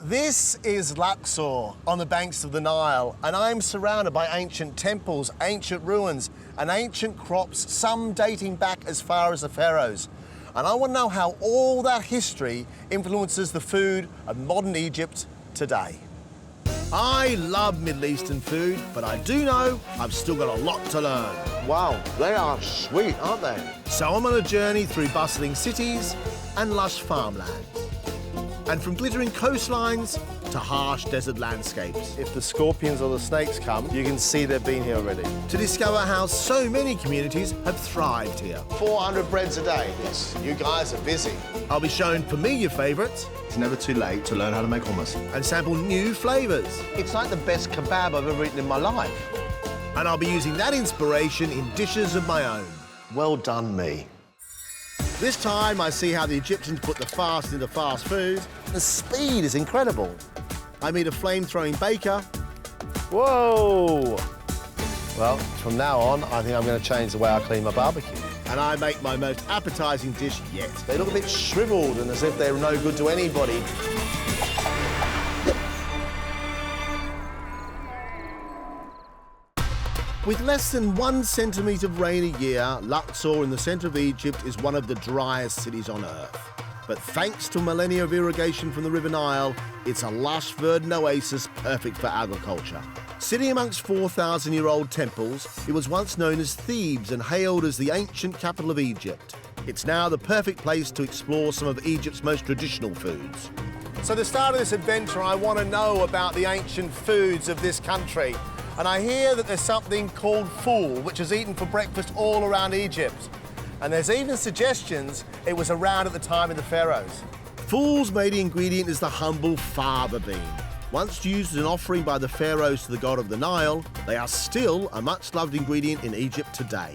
This is Luxor on the banks of the Nile, and I'm surrounded by ancient temples, ancient ruins, and ancient crops, some dating back as far as the pharaohs. And I want to know how all that history influences the food of modern Egypt today. I love Middle Eastern food, but I do know I've still got a lot to learn. Wow, they are sweet, aren't they? So I'm on a journey through bustling cities and lush farmlands. And from glittering coastlines to harsh desert landscapes. If the scorpions or the snakes come, you can see they've been here already. To discover how so many communities have thrived here. 400 breads a day. Yes, you guys are busy. I'll be showing familiar favourites. It's never too late to learn how to make hummus. And sample new flavours. It's like the best kebab I've ever eaten in my life. And I'll be using that inspiration in dishes of my own. Well done, me. This time, I see how the Egyptians put the fast into fast food. The speed is incredible. I meet a flame-throwing baker. Whoa! Well, from now on, I think I'm going to change the way I clean my barbecue. And I make my most appetising dish yet. They look a bit shriveled and as if they're no good to anybody. With less than 1 centimetre of rain a year, Luxor in the centre of Egypt is one of the driest cities on Earth. But thanks to millennia of irrigation from the River Nile, it's a lush, verdant oasis perfect for agriculture. Sitting amongst 4,000-year-old temples, it was once known as Thebes and hailed as the ancient capital of Egypt. It's now the perfect place to explore some of Egypt's most traditional foods. So at the start of this adventure, I want to know about the ancient foods of this country. And I hear that there's something called fool, which is eaten for breakfast all around Egypt. And there's even suggestions it was around at the time of the pharaohs. Fool's main ingredient is the humble fava bean. Once used as an offering by the pharaohs to the god of the Nile, they are still a much-loved ingredient in Egypt today.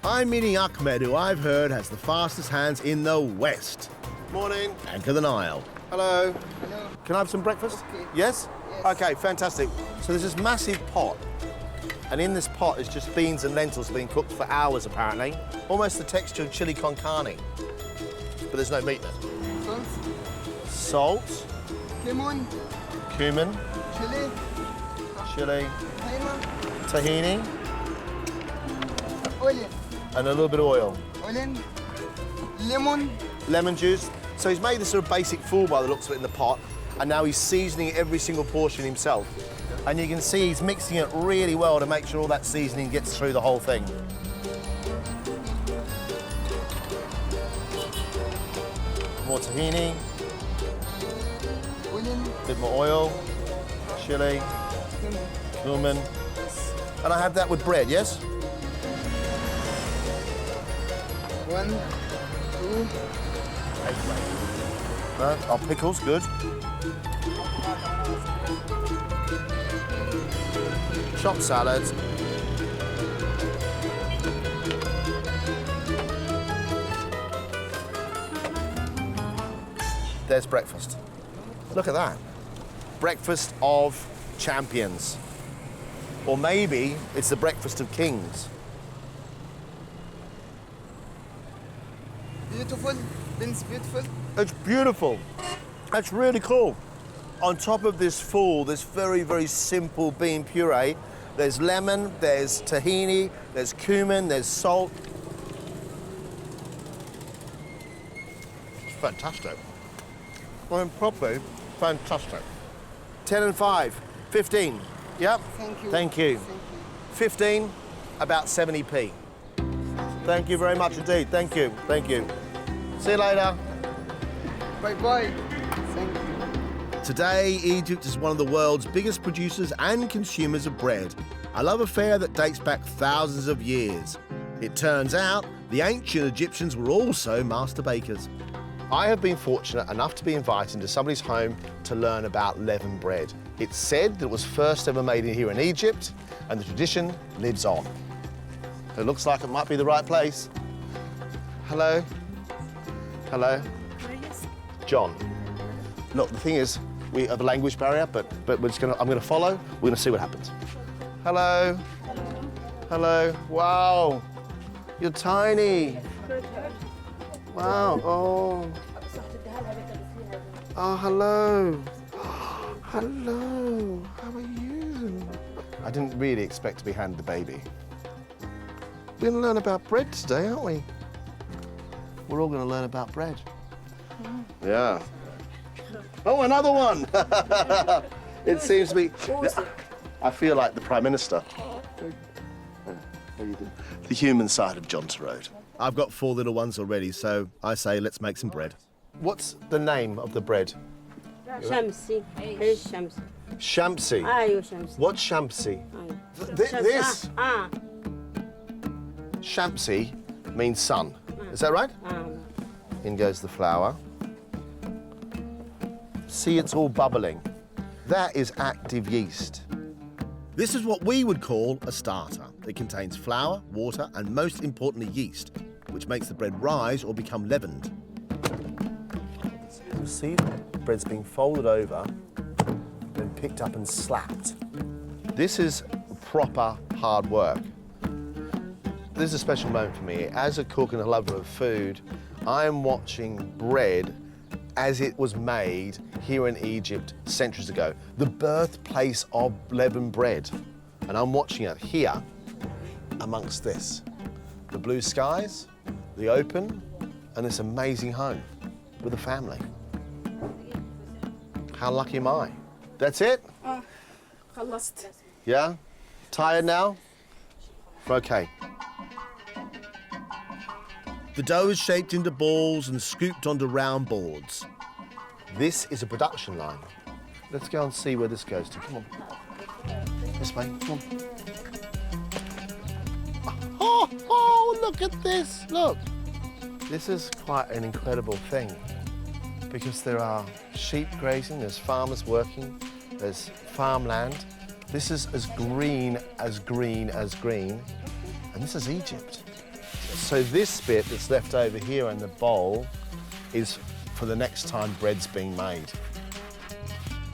I'm meeting Ahmed, who I've heard has the fastest hands in the West. Morning. Anchor the Nile. Hello. Hello. Can I have some breakfast? Okay. Yes? Yes. OK, fantastic. So there's this massive pot, and in this pot is just beans and lentils being cooked for hours, apparently. Almost the texture of chili con carne, but there's no meat in it. Salt. Lemon. Cumin. Chili. Tahini. Olive. And a little bit of oil. Olive. Lemon. Lemon juice. So he's made this sort of basic fool by the looks of it in the pot, and now he's seasoning every single portion himself. And you can see he's mixing it really well to make sure all that seasoning gets through the whole thing. More tahini. A bit more oil. Chili. Cumin. And I have that with bread, yes? 1, 2. Our pickles, good. Chopped salad. There's breakfast. Look at that. Breakfast of champions. Or maybe it's the breakfast of kings. Beautiful. It's beautiful. It's beautiful. That's really cool. On top of this fool, this very, very simple bean puree, there's lemon, there's tahini, there's cumin, there's salt. It's fantastic. Well, properly, fantastic. 10 and 5, 15. Yep. Thank you. Thank you. 15, about 70p. Thank you very much indeed. Thank you. Thank you. See you later. Bye-bye. Thank you. Today, Egypt is one of the world's biggest producers and consumers of bread, a love affair that dates back thousands of years. It turns out the ancient Egyptians were also master bakers. I have been fortunate enough to be invited to somebody's home to learn about leavened bread. It's said that it was first ever made here in Egypt, and the tradition lives on. It looks like it might be the right place. Hello? Hello? Yes. John. Look, the thing is, we have a language barrier, but we're just I'm gonna follow. We're gonna see what happens. Hello. Hello. Wow. You're tiny. Wow. Oh. Oh, hello. Hello, how are you? I didn't really expect to be handed the baby. We're going to learn about bread today, aren't we? We're all going to learn about bread. Yeah. Oh, another one! It seems to be... I feel like the Prime Minister. The human side of Johnson Road. I've got 4 little ones already, so I say let's make some bread. What's the name of the bread? Shamsi. Here's Shamsi. Shamsi. Ayo Shamsi. What's shamsi? Ayo. This? Ah. Shamsi means sun. Is that right? Ah. In goes the flour. See, it's all bubbling. That is active yeast. This is what we would call a starter. It contains flour, water, and most importantly, yeast, which makes the bread rise or become leavened. You see, the bread's being folded over, then picked up and slapped. This is proper hard work. This is a special moment for me. As a cook and a lover of food, I am watching bread as it was made here in Egypt centuries ago, the birthplace of leavened bread. And I'm watching it here amongst this. The blue skies, the open, and this amazing home with a family. How lucky am I? That's it? خلصت. Yeah? Tired now? Okay. The dough is shaped into balls and scooped onto round boards. This is a production line. Let's go and see where this goes to. Come on. This way, come on. Oh, look at this, look. This is quite an incredible thing because there are sheep grazing, there's farmers working, there's farmland. This is as green as green as green, and this is Egypt. So this bit that's left over here in the bowl is for the next time bread's being made.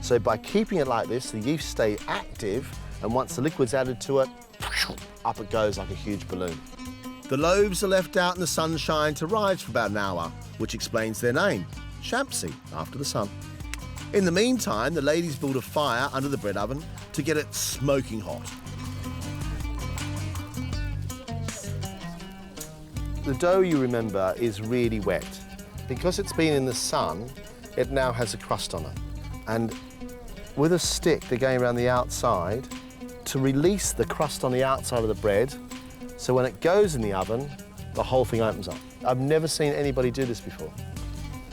So by keeping it like this, the yeast stay active, and once the liquid's added to it, up it goes like a huge balloon. The loaves are left out in the sunshine to rise for about an hour, which explains their name, shamsi, after the sun. In the meantime, the ladies build a fire under the bread oven to get it smoking hot. The dough, you remember, is really wet. Because it's been in the sun, it now has a crust on it. And with a stick, they're going around the outside to release the crust on the outside of the bread, so when it goes in the oven, the whole thing opens up. I've never seen anybody do this before.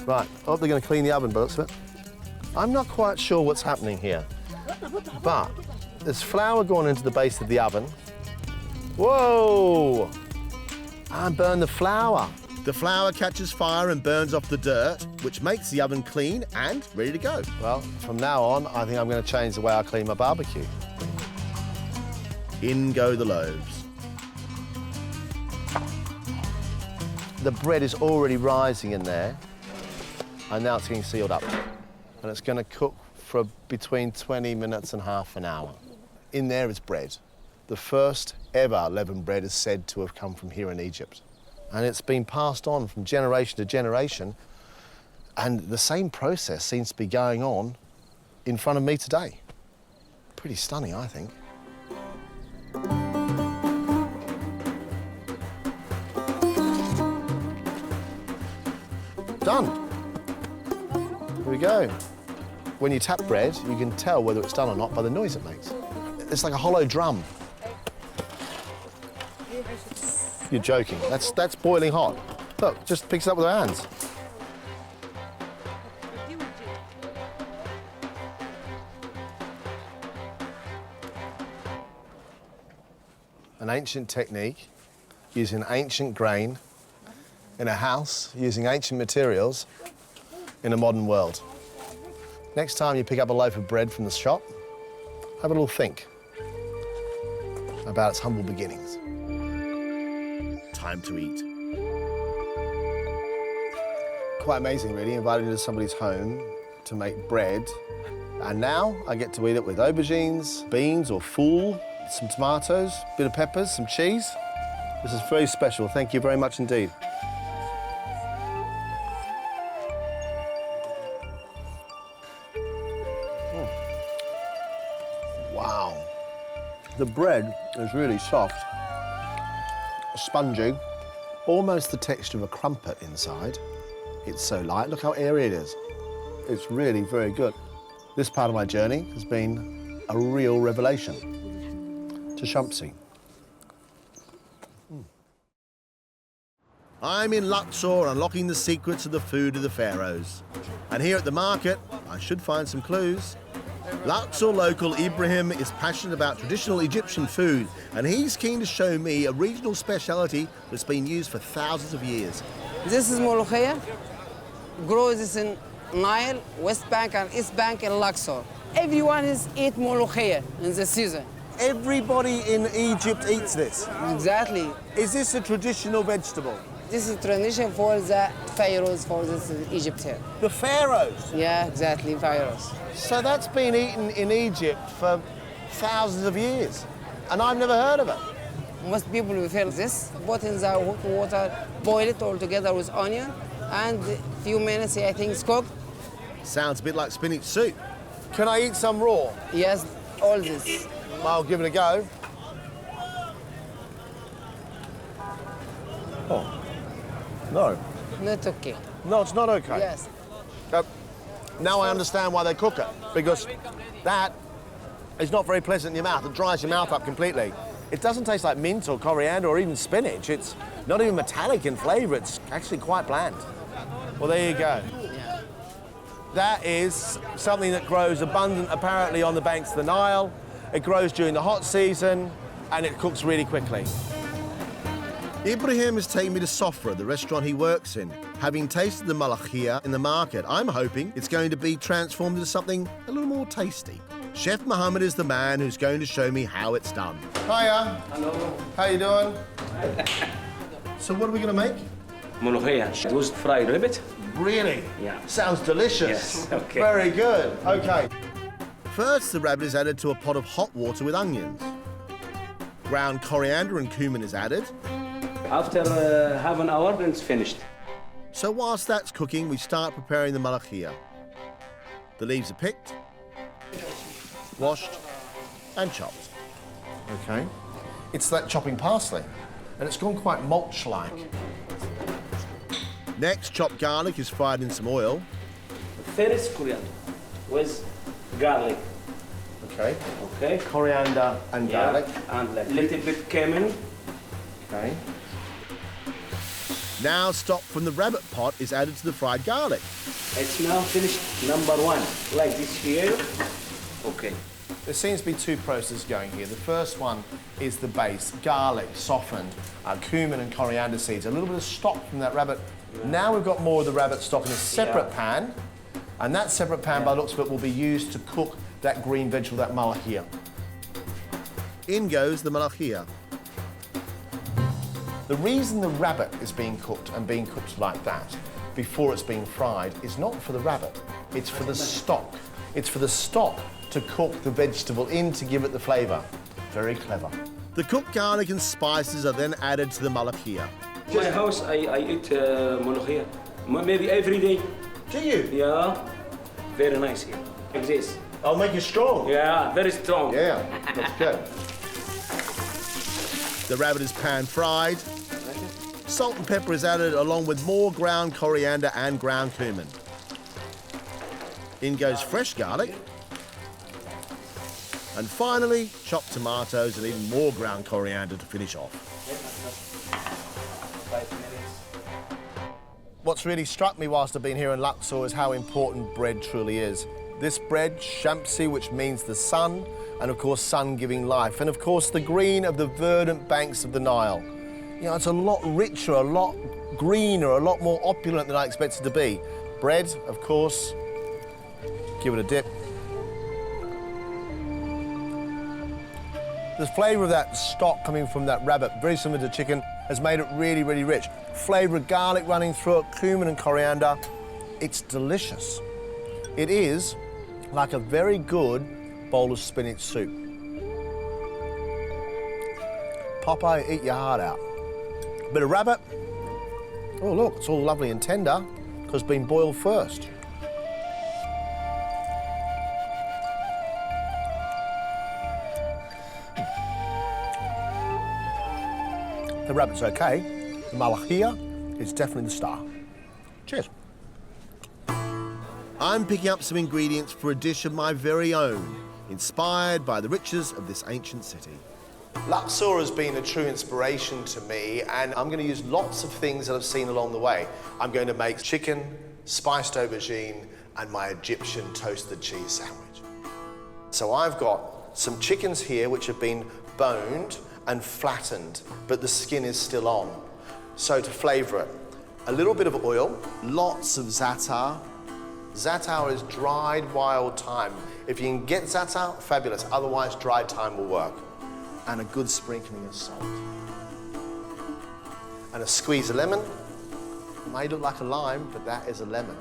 Right, oh, they're going to clean the oven by the looks of it. I'm not quite sure what's happening here, but there's flour going into the base of the oven. Whoa! And burn the flour. The flour catches fire and burns off the dirt, which makes the oven clean and ready to go. Well, from now on, I think I'm going to change the way I clean my barbecue. In go the loaves. The bread is already rising in there, and now it's getting sealed up. And it's going to cook for between 20 minutes and half an hour. In there is bread. The first ever leavened bread is said to have come from here in Egypt. And it's been passed on from generation to generation. And the same process seems to be going on in front of me today. Pretty stunning, I think. Done. Here we go. When you tap bread, you can tell whether it's done or not by the noise it makes. It's like a hollow drum. You're joking. That's boiling hot. Look, just picks it up with our hands. An ancient technique using ancient grain in a house using ancient materials in a modern world. Next time you pick up a loaf of bread from the shop, have a little think about its humble beginnings. Time to eat. Quite amazing, really, invited into somebody's home to make bread. And now I get to eat it with aubergines, beans or fool, some tomatoes, a bit of peppers, some cheese. This is very special. Thank you very much indeed. Wow. The bread is really soft, spongy, almost the texture of a crumpet inside. It's so light. Look how airy it is. It's really very good. This part of my journey has been a real revelation to shamsi. I'm in Luxor, unlocking the secrets of the food of the pharaohs. And here at the market, I should find some clues. Luxor local Ibrahim is passionate about traditional Egyptian food, and he's keen to show me a regional speciality that's been used for thousands of years. This is molokhia. Grows this in Nile, West Bank and East Bank in Luxor. Everyone is eat molokhia in the season. Everybody in Egypt eats this. Exactly. Is this a traditional vegetable? This is tradition for the pharaohs for this Egypt here. The pharaohs? Yeah, exactly, pharaohs. So that's been eaten in Egypt for thousands of years, and I've never heard of it. Most people will feel this, put in the hot water, boil it all together with onion, and a few minutes, I think it's cooked. Sounds a bit like spinach soup. Can I eat some raw? Yes, all this. I'll give it a go. Oh, no. Not okay. No, it's not okay. Yes. Now I understand why they cook it, because that is not very pleasant in your mouth. It dries your mouth up completely. It doesn't taste like mint or coriander or even spinach. It's not even metallic in flavour. It's actually quite bland. Well, there you go. Yeah. That is something that grows abundant, apparently, on the banks of the Nile. It grows during the hot season, and it cooks really quickly. Ibrahim has taken me to Savor, the restaurant he works in. Having tasted the Malakhia in the market, I'm hoping it's going to be transformed into something a little more tasty. Chef Mohammed is the man who's going to show me how it's done. Hiya. Hello. How you doing? So what are we going to make? Molokhia. Roast fried rabbit. Really? Yeah. Sounds delicious. Yes, okay. Very good. Okay. First, the rabbit is added to a pot of hot water with onions. Ground coriander and cumin is added. After half an hour, then it's finished. So whilst that's cooking, we start preparing the malakhia. The leaves are picked, washed, and chopped. Okay. It's like chopping parsley, and it's gone quite mulch-like. Next, chopped garlic is fried in some oil. First coriander with garlic. Okay. Okay. Coriander and garlic. Yeah. And a little bit cumin. Okay. Now, stock from the rabbit pot is added to the fried garlic. It's now finished. Number one, like this here. Okay. There seems to be two processes going here. The first one is the base, garlic, softened, cumin and coriander seeds, a little bit of stock from that rabbit. Now we've got more of the rabbit stock in a separate pan, and that separate pan, by the looks of it, will be used to cook that green vegetable, that malakhia. In goes the malakhia. The reason the rabbit is being cooked and being cooked like that before it's being fried is not for the rabbit, it's for the stock. It's for the stock to cook the vegetable in to give it the flavour. Very clever. The cooked garlic and spices are then added to the malakhia. My house, I eat molokhia. Maybe every day. Do you? Yeah. Very nice here. Like this. I'll make you strong. Yeah, very strong. Yeah, that's good. The rabbit is pan-fried. Salt and pepper is added along with more ground coriander and ground cumin. In goes fresh garlic. And finally, chopped tomatoes and even more ground coriander to finish off. What's really struck me whilst I've been here in Luxor is how important bread truly is. This bread, shamsi, which means the sun, and of course sun giving life, and of course the green of the verdant banks of the Nile. You know, it's a lot richer, a lot greener, a lot more opulent than I expected to be. Bread, of course, give it a dip. The flavour of that stock coming from that rabbit, very similar to chicken, has made it really, really rich. Flavour of garlic running through it, cumin and coriander. It's delicious. It is like a very good bowl of spinach soup. Popeye, eat your heart out. Bit of rabbit. Oh, look, it's all lovely and tender because it's been boiled first. The rabbit's okay. The Malakhia is definitely the star. Cheers. I'm picking up some ingredients for a dish of my very own, inspired by the riches of this ancient city. Luxor has been a true inspiration to me, and I'm going to use lots of things that I've seen along the way. I'm going to make chicken, spiced aubergine, and my Egyptian toasted cheese sandwich. So I've got some chickens here which have been boned and flattened, but the skin is still on. So to flavour it, a little bit of oil, lots of za'atar. Za'atar is dried wild thyme. If you can get za'atar, fabulous. Otherwise, dried thyme will work. And a good sprinkling of salt. And a squeeze of lemon. It may look like a lime, but that is a lemon.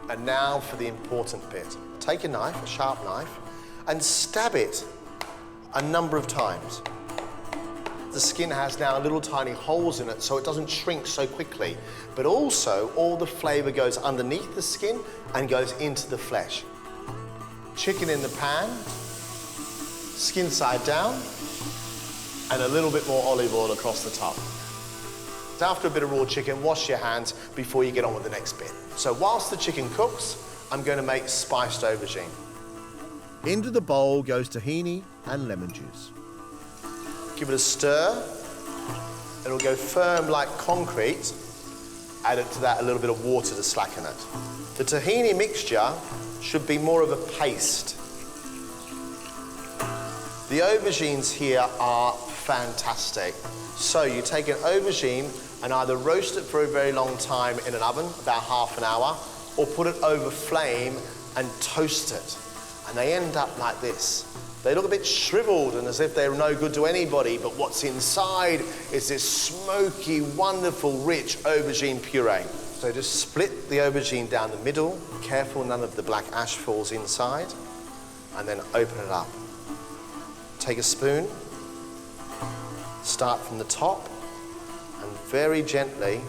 And now for the important bit. Take a knife, a sharp knife, and stab it a number of times. The skin has now little tiny holes in it so it doesn't shrink so quickly. But also, all the flavour goes underneath the skin and goes into the flesh. Chicken in the pan, skin side down, and a little bit more olive oil across the top. So after a bit of raw chicken, wash your hands before you get on with the next bit. So whilst the chicken cooks, I'm going to make spiced aubergine. Into the bowl goes tahini and lemon juice. Give it a stir. It'll go firm like concrete. Add it to that a little bit of water to slacken it. The tahini mixture should be more of a paste. The aubergines here are fantastic. So you take an aubergine and either roast it for a very long time in an oven, about half an hour, or put it over flame and toast it. And they end up like this. They look a bit shriveled and as if they're no good to anybody, but what's inside is this smoky, wonderful, rich aubergine puree. So just split the aubergine down the middle, careful none of the black ash falls inside, and then open it up. Take a spoon, start from the top, and very gently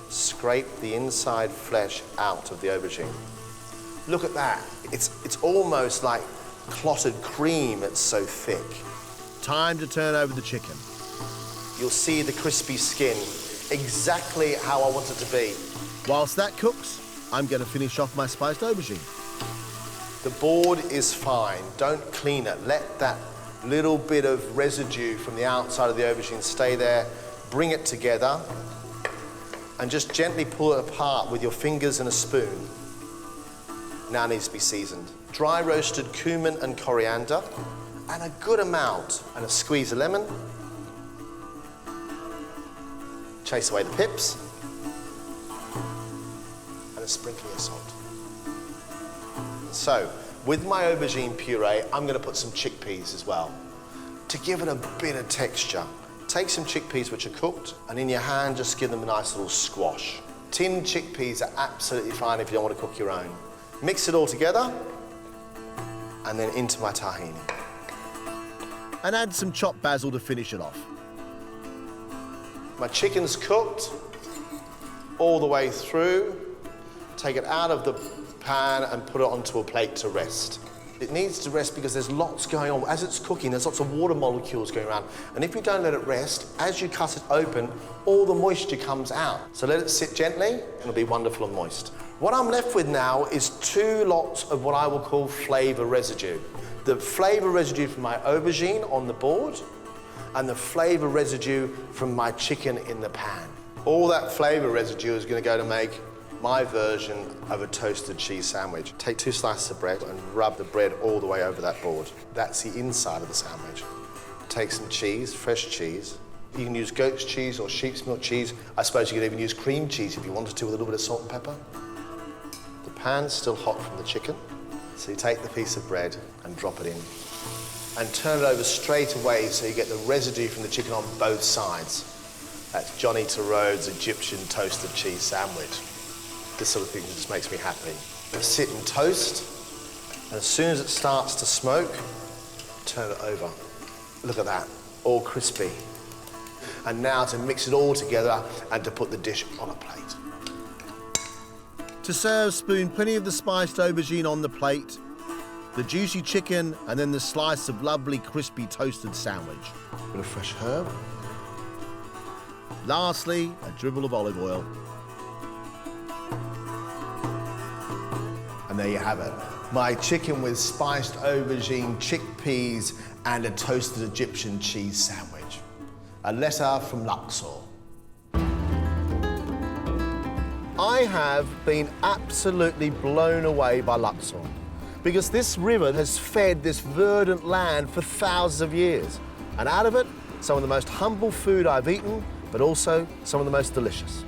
scrape the inside flesh out of the aubergine. Look at that. It's almost like clotted cream, it's so thick. Time to turn over the chicken. You'll see the crispy skin, exactly how I want it to be. Whilst that cooks, I'm going to finish off my spiced aubergine. The board is fine, don't clean it. Let that little bit of residue from the outside of the aubergine stay there. Bring it together and just gently pull it apart with your fingers and a spoon. Now it needs to be seasoned. Dry roasted cumin and coriander, and a good amount, and a squeeze of lemon. Chase away the pips, and a sprinkling of salt. So, with my aubergine puree, I'm going to put some chickpeas as well, to give it a bit of texture. Take some chickpeas which are cooked, and in your hand, just give them a nice little squash. Tinned chickpeas are absolutely fine if you don't want to cook your own. Mix it all together, and then into my tahini. And add some chopped basil to finish it off. My chicken's cooked all the way through. Take it out of the pan and put it onto a plate to rest. It needs to rest because there's lots going on. As it's cooking, there's lots of water molecules going around. And if you don't let it rest, as you cut it open, all the moisture comes out. So let it sit gently, and it'll be wonderful and moist. What I'm left with now is 2 lots of what I will call flavour residue. The flavour residue from my aubergine on the board, and the flavour residue from my chicken in the pan. All that flavour residue is going to go to make my version of a toasted cheese sandwich. Take 2 slices of bread and rub the bread all the way over that board. That's the inside of the sandwich. Take some cheese, fresh cheese. You can use goat's cheese or sheep's milk cheese. I suppose you could even use cream cheese if you wanted to with a little bit of salt and pepper. The pan's still hot from the chicken, so you take the piece of bread and drop it in. And turn it over straight away so you get the residue from the chicken on both sides. That's Johnny Tarrode's Egyptian toasted cheese sandwich. This sort of thing just makes me happy. Sit and toast, and as soon as it starts to smoke, turn it over. Look at that, all crispy. And now to mix it all together and to put the dish on a plate. To serve, spoon plenty of the spiced aubergine on the plate, the juicy chicken, and then the slice of lovely crispy toasted sandwich. A bit of fresh herb, Lastly, a dribble of olive oil. And there you have it. My chicken with spiced aubergine, chickpeas, and a toasted Egyptian cheese sandwich. A letter from Luxor. I have been absolutely blown away by Luxor because this river has fed this verdant land for thousands of years. And out of it, some of the most humble food I've eaten, but also some of the most delicious.